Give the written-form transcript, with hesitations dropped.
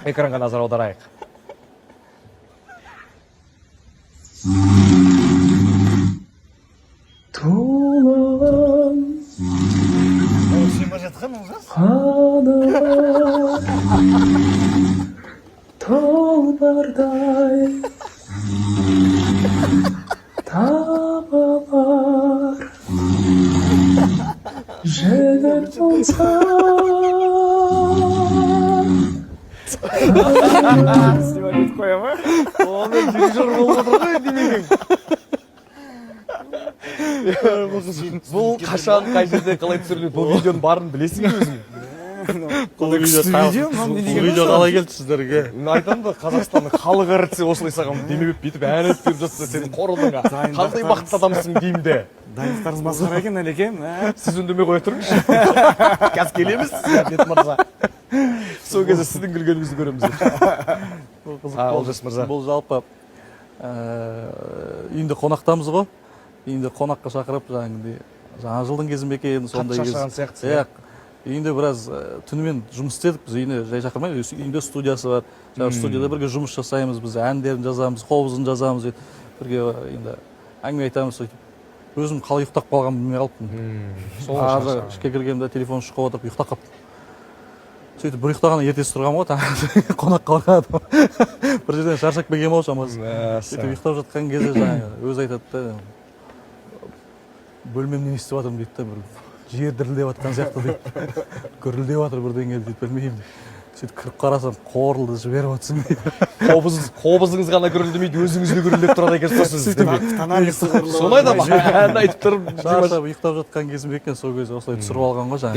экранга назар аударайық. Туған қанат талбардай табалар жігіт болса Снимать қоя ма? Оны дирижер болып отыр ғой демеген. Бұл қашан қай жерде қалай түсіріледі? Бұл видеоның барын білесің бе өзің? Бұл видео қалай келді сіздерге? Мен айтамын да, Қазақстанның халық әртісі осылай саған демеп бүйтіп ән айтып беріп жатса, сенің қорылдыңа қандай бақытты адамсың деймін де. Дайындықтарыңыз масқара екен әлекем. Сіз үндемей қоя тұрыңызшы. Қазір келеміз, Әділет мырза. Сол кезде сіздің күлгеніңізді көреміз. Олжас мырза. Бұл жалпы үйінде қонақтамыз ғой. Үйінде қонаққа шақырып, жаңа жылдың кезі ме екен, сондай кез. Шаршаған сияқтысыз. Үйінде біраз түнімен жұмыс істедік. Біз үйіне жай шақырмай, үйінде студиясы бар. Студияда бірге жұмыс жасаймыз, біз әндерін жазамыз, қобызын жазамыз, бірге енді әңгіме айтамыз. Өзім қалай ұйықтап қалғанымды білмей қалыппын. Ішке кіргенде телефон шыққа отырып ұйықтап қалыптым. Сөйтіп бір ұйықтағанда ертесі тұрған ғой, қонаққа барған. Бір жерден шаршап келген ғой шамасы. Сөйтіп ұйықтап жатқан кезде өзі айтады да, бөлмемнен естіп жатырмын дейді да, бір жер дірілдеп жатқан сияқты дейді. Гүрілдеп жатыр бірдеңе дейді, білмеймін. Сөйтіп кіріп қарасам, қорылды жіберіп жатсың дейді. Қобызыңыз ғана гүрілдемейді, өзіңіз де гүрілдеп тұрады екенсіз. Солай да ма? Ән айтып тұрып. Шаршап ұйықтап жатқан кезім екен, сол кезде осылай түсіріп алған ғой жаңа.